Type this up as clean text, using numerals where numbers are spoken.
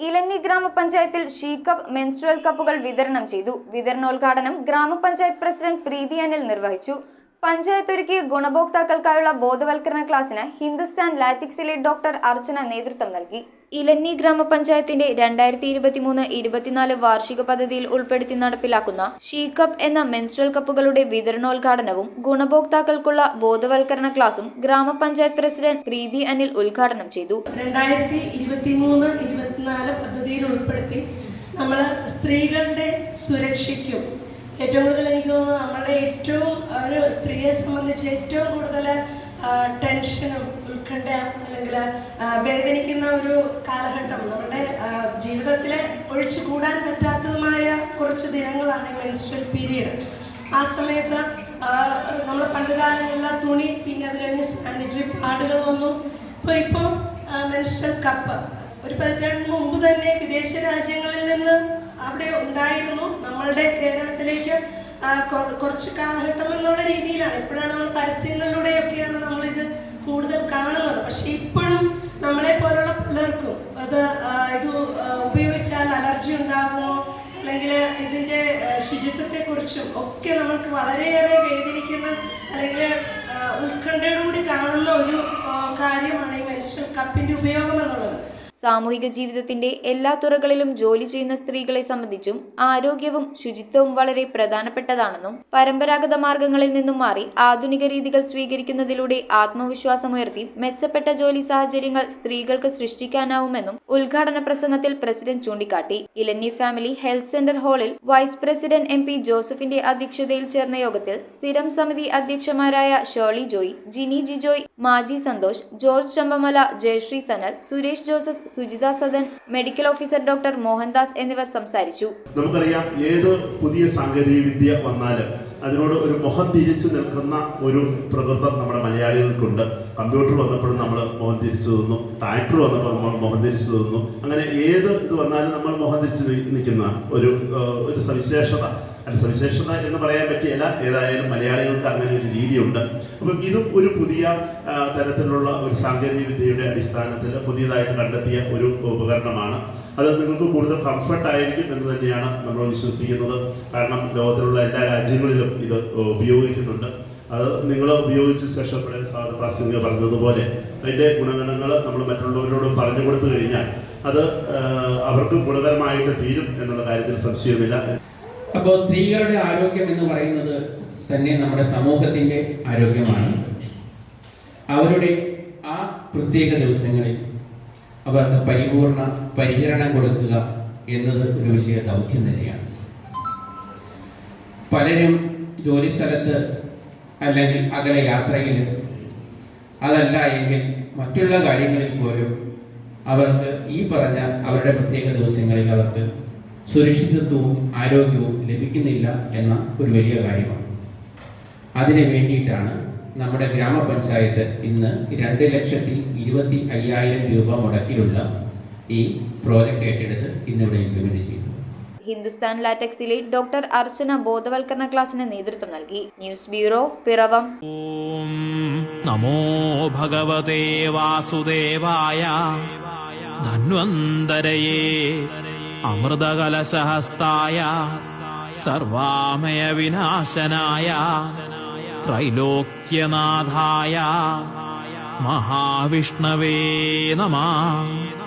ഇലഞ്ഞി ഗ്രാമപഞ്ചായത്തിൽ she cup menstrual കപ്പുകൾ വിതരണം ചെയ്തു. വിതരണോദ്ഘാടനം ഗ്രാമപഞ്ചായത്ത് പ്രസിഡന്റ് പ്രീതി അനിൽ നിർവഹിച്ചു. പഞ്ചായത്ത് ഒരുക്കിയ ഗുണഭോക്താക്കൾക്കായുള്ള ബോധവൽക്കരണ ക്ലാസിന് ഹിന്ദുസ്ഥാൻ ലാറ്റിക്സിലെ ഡോക്ടർ അർച്ചന നേതൃത്വം നൽകി. ഇലഞ്ഞി ഗ്രാമപഞ്ചായത്തിന്റെ 2023-24 വാർഷിക പദ്ധതിയിൽ ഉൾപ്പെടുത്തി നടപ്പിലാക്കുന്ന ഷീ കപ്പ് എന്ന മെൻസ്ട്രുവൽ കപ്പുകളുടെ വിതരണോദ്ഘാടനവും ഗുണഭോക്താക്കൾക്കുള്ള ബോധവൽക്കരണ ക്ലാസും ഗ്രാമപഞ്ചായത്ത് പ്രസിഡന്റ് പ്രീതി അനിൽ ഉദ്ഘാടനം ചെയ്തു. 2023-24 പദ്ധതിയിൽ ഉൾപ്പെടുത്തി നമ്മൾ സ്ത്രീകളുടെ സുരക്ഷയ്ക്കും ഏറ്റവും കൂടുതൽ എനിക്ക് തോന്നുന്നു നമ്മളെ ഏറ്റവും ഒരു സ്ത്രീയെ സംബന്ധിച്ച് ഏറ്റവും കൂടുതൽ ടെൻഷനും ഉത്കണ്ഠ അല്ലെങ്കിൽ വേദനിക്കുന്ന ഒരു കാലഘട്ടം നമ്മുടെ ജീവിതത്തിൽ ഒഴിച്ചുകൂടാൻ പറ്റാത്തതുമായ കുറച്ച് ദിനങ്ങളാണ് മെൻസ്ട്രുവൽ പീരീഡ്. ആ സമയത്ത് നമ്മൾ പണ്ടുകാലങ്ങളിലുള്ള തുണി, പിന്നെ അത് കഴിഞ്ഞ് സാനിറ്ററി പാഡുകൾ വന്നു. ഇപ്പോൾ മെൻസ്ട്രുവൽ കപ്പ് ഒരു 10 മുമ്പ് തന്നെ വിദേശ രാജ്യങ്ങളിൽ നിന്ന് അവിടെ ഉണ്ടായിരുന്നു. നമ്മളുടെ കേരളത്തിലേക്ക് കുറച്ച് കാലഘട്ടം എന്നുള്ള രീതിയിലാണ്. ഇപ്പോഴാണ് നമ്മൾ പരസ്യങ്ങളിലൂടെയൊക്കെയാണ് നമ്മളിത് കൂടുതൽ കാണുന്നത്. പക്ഷെ ഇപ്പോഴും നമ്മളെ പോലുള്ള പലർക്കും ഇത് ഉപയോഗിച്ചാൽ അലർജി ഉണ്ടാകുമോ, അല്ലെങ്കിൽ ഇതിൻ്റെ ശുചിത്വത്തെക്കുറിച്ചും ഒക്കെ നമുക്ക് വളരെയേറെ വേദനിക്കുന്ന അല്ലെങ്കിൽ ഉത്കണ്ഠയോടുകൂടി കാണുന്ന ഒരു കാര്യമാണ് ഈ മെൻസ്ട്രുവൽ കപ്പിൻ്റെ ഉപയോഗം എന്നുള്ളത്. സാമൂഹിക ജീവിതത്തിന്റെ എല്ലാ തുറകളിലും ജോലി ചെയ്യുന്ന സ്ത്രീകളെ സംബന്ധിച്ചും ആരോഗ്യവും ശുചിത്വവും വളരെ പ്രധാനപ്പെട്ടതാണെന്നും പരമ്പരാഗത മാർഗങ്ങളിൽ നിന്നും മാറി ആധുനിക രീതികൾ സ്വീകരിക്കുന്നതിലൂടെ ആത്മവിശ്വാസമുയർത്തി മെച്ചപ്പെട്ട ജോലി സാഹചര്യങ്ങൾ സ്ത്രീകൾക്ക് സൃഷ്ടിക്കാനാവുമെന്നും ഉദ്ഘാടന പ്രസംഗത്തിൽ പ്രസിഡന്റ് ചൂണ്ടിക്കാട്ടി. ഇലഞ്ഞി ഫാമിലി ഹെൽത്ത് സെന്റർ ഹാളിൽ വൈസ് പ്രസിഡന്റ് MP ജോസഫിന്റെ അധ്യക്ഷതയിൽ ചേർന്ന യോഗത്തിൽ സ്ഥിരം സമിതി അധ്യക്ഷന്മാരായ Shirley Joy, Gini Jijoy, Maji Santhosh, George Champamala, Jayasree Sanal, Suresh Joseph, Sujitha Sadan, medical officer doctor Mohandas എന്നിവർ സംസാരിച്ചു. നമുക്കറിയാം, ഏത് പുതിയ സാങ്കേതിക വിദ്യ വന്നാലും അതിനോട് ഒരു മുഖം തിരിച്ചു നിൽക്കുന്ന ഒരു പ്രകൃതം നമ്മുടെ മലയാളികൾക്കുണ്ട്. കമ്പ്യൂട്ടർ വന്നപ്പോഴും നമ്മൾ മുഖം തിരിച്ചു നിന്നു, ട്രാക്ടർ വന്നപ്പോൾ നമ്മൾ മുഖം തിരിച്ചു നിന്നു. അങ്ങനെ ഏത് ഇത് വന്നാലും നമ്മൾ മുഖം തിരിച്ചു നിൽക്കുന്ന ഒരു സവിശേഷത എന്ന് പറയാൻ പറ്റിയല്ല. ഏതായാലും മലയാളികൾക്ക് അങ്ങനെ ഒരു രീതിയുണ്ട്. അപ്പം ഇതും ഒരു പുതിയ തരത്തിലുള്ള ഒരു സാങ്കേതിക വിദ്യയുടെ അടിസ്ഥാനത്തിൽ പുതിയതായിട്ട് കണ്ടെത്തിയ ഒരു ഉപകരണമാണ്. അത് നിങ്ങൾക്ക് കൂടുതൽ കംഫർട്ടായിരിക്കും എന്ന് തന്നെയാണ് നമ്മൾ വിശ്വസിക്കുന്നത്. കാരണം ലോകത്തിലുള്ള എല്ലാ രാജ്യങ്ങളിലും ഇത് ഉപയോഗിക്കുന്നുണ്ട്. അത് നിങ്ങൾ ഉപയോഗിച്ച ശേഷം പ്രാസംഗിക പറഞ്ഞതുപോലെ അതിൻ്റെ ഗുണഗണങ്ങൾ നമ്മൾ മറ്റുള്ളവരോട് പറഞ്ഞു കൊടുത്തു കഴിഞ്ഞാൽ അത് അവർക്ക് ഗുണകരമായിട്ട് തീരും എന്നുള്ള കാര്യത്തിൽ സംശയമില്ല. അപ്പോൾ സ്ത്രീകളുടെ ആരോഗ്യം എന്ന് പറയുന്നത് തന്നെ നമ്മുടെ സമൂഹത്തിൻ്റെ ആരോഗ്യമാണ്. അവരുടെ ആ പ്രത്യേക ദിവസങ്ങളിൽ അവർക്ക് പരിപൂർണ പരിചരണം കൊടുക്കുക എന്നത് ഒരു വലിയ ദൗത്യം തന്നെയാണ്. പലരും ജോലിസ്ഥലത്ത് അല്ലെങ്കിൽ അകലെ യാത്രയിൽ, അതല്ല എങ്കിൽ മറ്റുള്ള കാര്യങ്ങളിൽ പോലും അവർക്ക് ഈ പറഞ്ഞ അവരുടെ പ്രത്യേക ദിവസങ്ങളിൽ അവർക്ക് സുരക്ഷിതത്വവും ആരോഗ്യവും ലഭിക്കുന്നില്ല എന്ന ഒരു വലിയ കാര്യമാണ്. അതിനു വേണ്ടിയിട്ടാണ് നമ്മുടെ ഗ്രാമപഞ്ചായത്ത് ഇന്ന് 2,25,000 രൂപ മുടക്കിലുള്ള ഈ പ്രോജക്റ്റ് ഏറ്റെടുത്ത് ഇന്നിവിടെ ഇംപ്ലിമെന്റ് ചെയ്തു. ഹിന്ദുസ്ഥാൻ ലാറ്റക്സിലെ ഡോക്ടർ അർച്ചന ബോധവൽക്കരണ ക്ലാസിന് നേതൃത്വം നൽകി. News bureau, Piravom. ഓം നമോ ഭഗവതേ വാസുദേവായ ധന്വന്തരയേ അമൃതകലശഹസ്തായ സർവാമയ വിനാശനായ ത്രൈലോക്യനാഥായ മഹാവിഷ്ണവേ നമഃ.